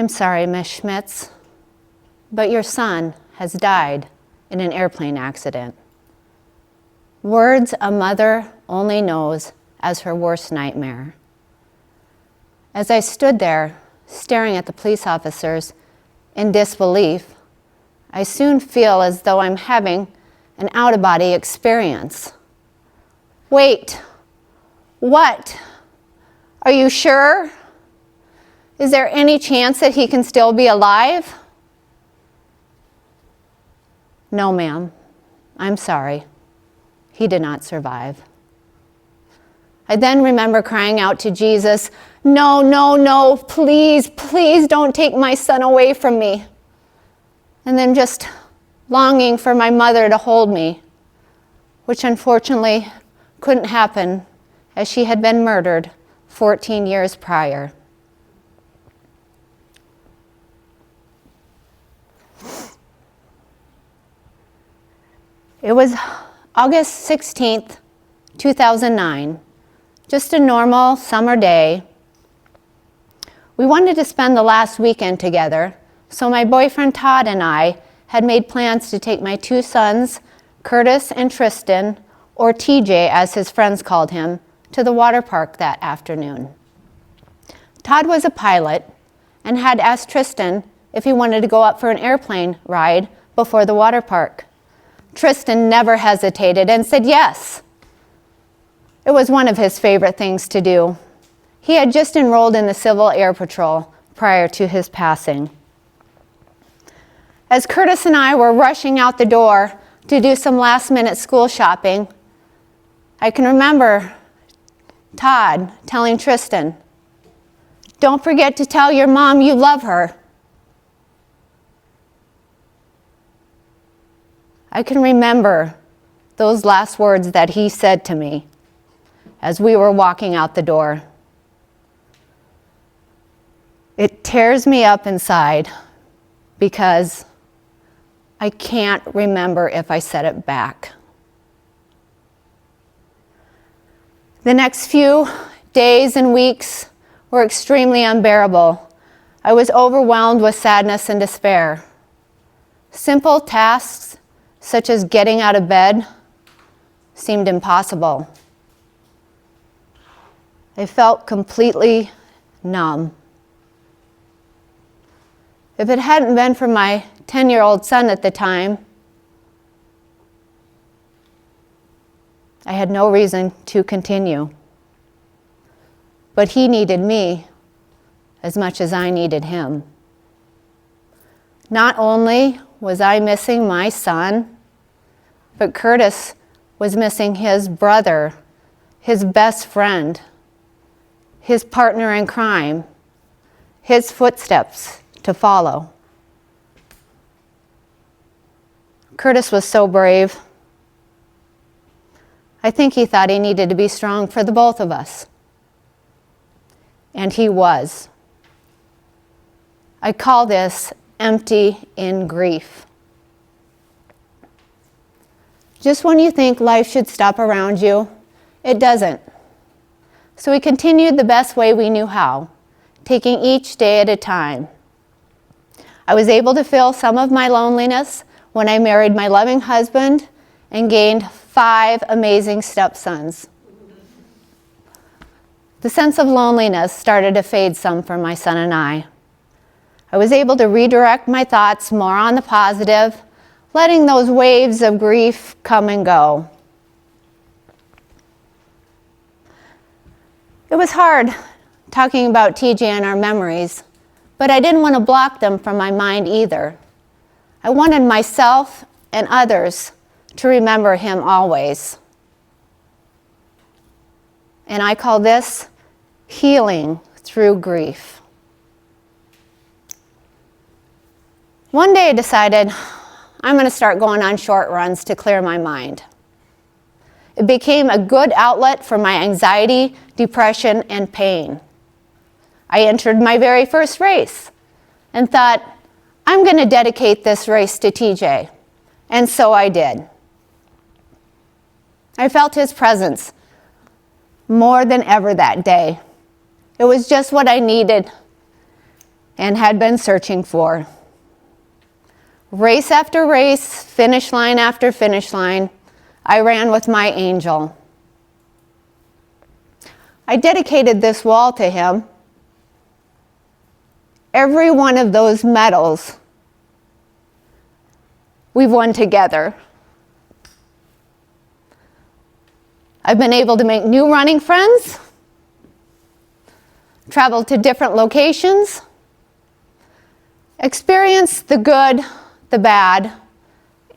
I'm sorry, Miss Schmitz, but your son has died in an airplane accident. Words a mother only knows as her worst nightmare. As I stood there, staring at the police officers in disbelief, I soon feel as though I'm having an out-of-body experience. Wait, what? Are you sure? Is there any chance that he can still be alive? No, ma'am. I'm sorry. He did not survive. I then remember crying out to Jesus, "No, no, no, please, please don't take my son away from me." And then just longing for my mother to hold me, which unfortunately couldn't happen as she had been murdered 14 years prior. It was August 16th, 2009, just a normal summer day. We wanted to spend the last weekend together, so my boyfriend Todd and I had made plans to take my two sons, Curtis and Tristan, or TJ as his friends called him, to the water park that afternoon. Todd was a pilot and had asked Tristan if he wanted to go up for an airplane ride before the water park. Tristan never hesitated and said yes. It was one of his favorite things to do. He had just enrolled in the Civil Air Patrol prior to his passing. As Curtis and I were rushing out the door to do some last-minute school shopping, I can remember Todd telling Tristan, "Don't forget to tell your mom you love her." I can remember those last words that he said to me as we were walking out the door. It tears me up inside because I can't remember if I said it back. The next few days and weeks were extremely unbearable. I was overwhelmed with sadness and despair. Simple tasks such as getting out of bed seemed impossible. I felt completely numb. If it hadn't been for my 10-year-old son at the time, I had no reason to continue. But he needed me as much as I needed him. Not only was I missing my son, but Curtis was missing his brother, his best friend, his partner in crime, his footsteps to follow. Curtis was so brave. I think he thought he needed to be strong for the both of us. And he was. I call this empty in grief. Just when you think life should stop around you, it doesn't. So we continued the best way we knew how, taking each day at a time. I was able to feel some of my loneliness when I married my loving husband and gained 5 amazing stepsons. The sense of loneliness started to fade some for my son and I. I was able to redirect my thoughts more on the positive, letting those waves of grief come and go. It was hard talking about TJ and our memories, but I didn't want to block them from my mind either. I wanted myself and others to remember him always. And I call this healing through grief. One day I decided I'm going to start going on short runs to clear my mind. It became a good outlet for my anxiety, depression, and pain. I entered my very first race and thought, I'm going to dedicate this race to TJ. And so I did. I felt his presence more than ever that day. It was just what I needed. and had been searching for. Race after race, finish line after finish line, I ran with my angel. I dedicated this wall to him. Every one of those medals we've won together. I've been able to make new running friends, travel to different locations, experience the good, the bad,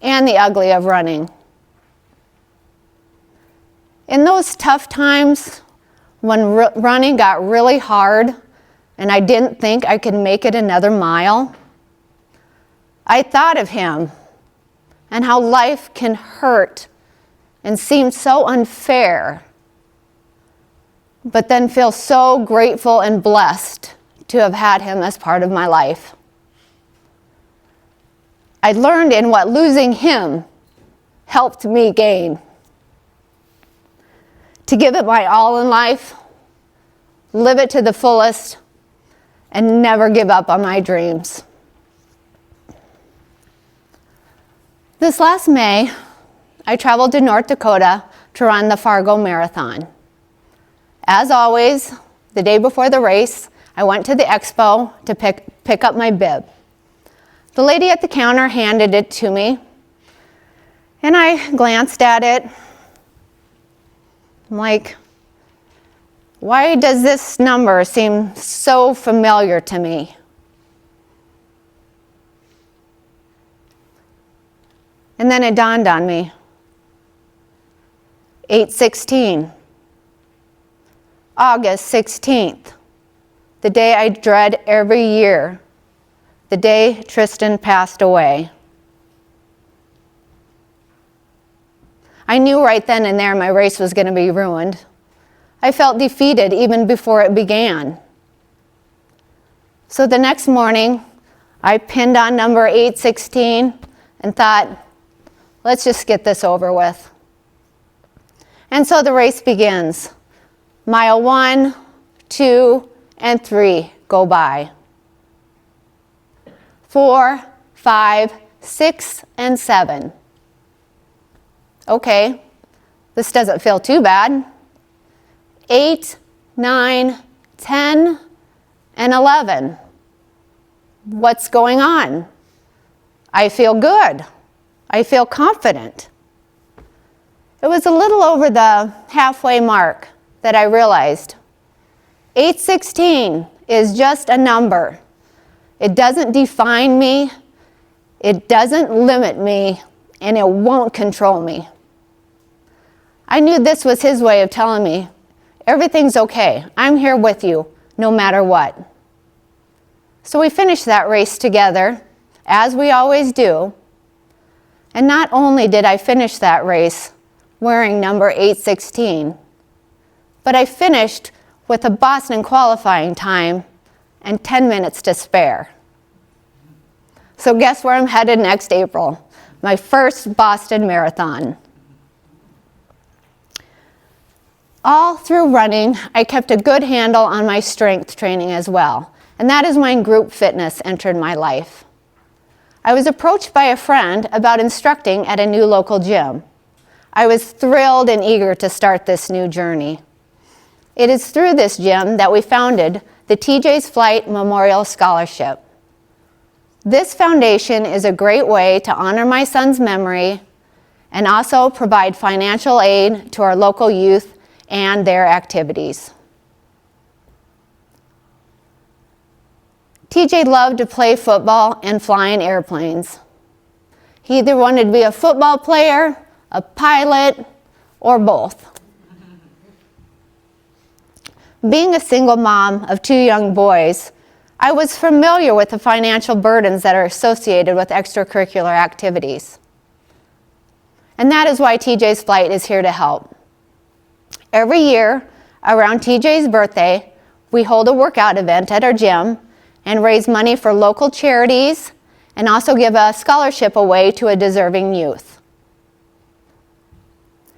and the ugly of running. In those tough times when running got really hard and I didn't think I could make it another mile, I thought of him and how life can hurt and seem so unfair, but then feel so grateful and blessed to have had him as part of my life. I learned in what losing him helped me gain. To give it my all in life, live it to the fullest, and never give up on my dreams. This last May, I traveled to North Dakota to run the Fargo Marathon. As always, the day before the race, I went to the expo to pick up my bib. The lady at the counter handed it to me, and I glanced at it. I'm like, why does this number seem so familiar to me? And then it dawned on me. 8/16, August 16th, the day I dread every year, the day Tristan passed away. I knew right then and there my race was going to be ruined. I felt defeated even before it began. So the next morning, I pinned on number 8/16 and thought, let's just get this over with. And so the race begins. Mile 1, 2, and 3 go by. 4, 5, 6, and 7. Okay, this doesn't feel too bad. 8, 9, 10, and 11. What's going on? I feel good. I feel confident. It was a little over the halfway mark that I realized 8/16 is just a number. It doesn't define me, it doesn't limit me, and it won't control me. I knew this was his way of telling me, everything's okay. I'm here with you, no matter what. So we finished that race together, as we always do. And not only did I finish that race wearing number 8/16, but I finished with a Boston qualifying time and 10 minutes to spare. So guess where I'm headed next April? My first Boston Marathon. All through running, I kept a good handle on my strength training as well, and that is when group fitness entered my life. I was approached by a friend about instructing at a new local gym. I was thrilled and eager to start this new journey. It is through this gym that we founded the TJ's Flight Memorial Scholarship. This foundation is a great way to honor my son's memory and also provide financial aid to our local youth and their activities. TJ loved to play football and fly in airplanes. He either wanted to be a football player, a pilot, or both. Being a single mom of 2 young boys, I was familiar with the financial burdens that are associated with extracurricular activities. And that is why TJ's Flight is here to help. Every year, around TJ's birthday, we hold a workout event at our gym and raise money for local charities and also give a scholarship away to a deserving youth.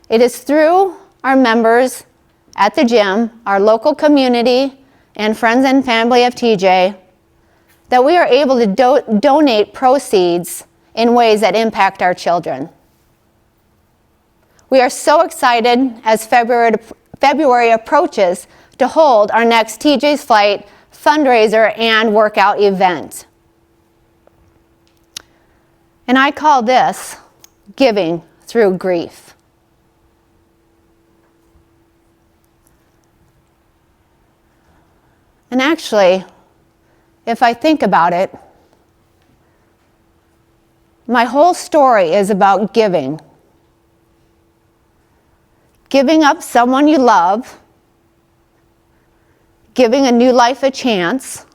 It is through our members at the gym, our local community, and friends and family of TJ that we are able to donate proceeds in ways that impact our children. We are so excited as February approaches to hold our next TJ's Flight fundraiser and workout event. And I call this giving through grief. And actually, if I think about it, my whole story is about giving. Giving up someone you love, giving a new life a chance,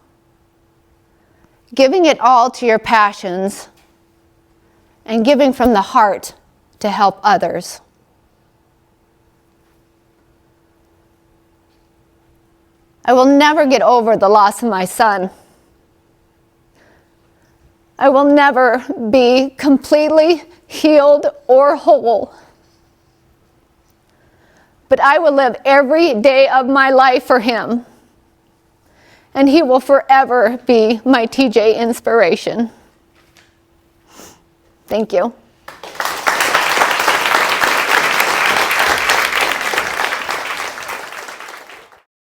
giving it all to your passions, and giving from the heart to help others. I will never get over the loss of my son. I will never be completely healed or whole. But I will live every day of my life for him. And he will forever be my TJ inspiration. Thank you.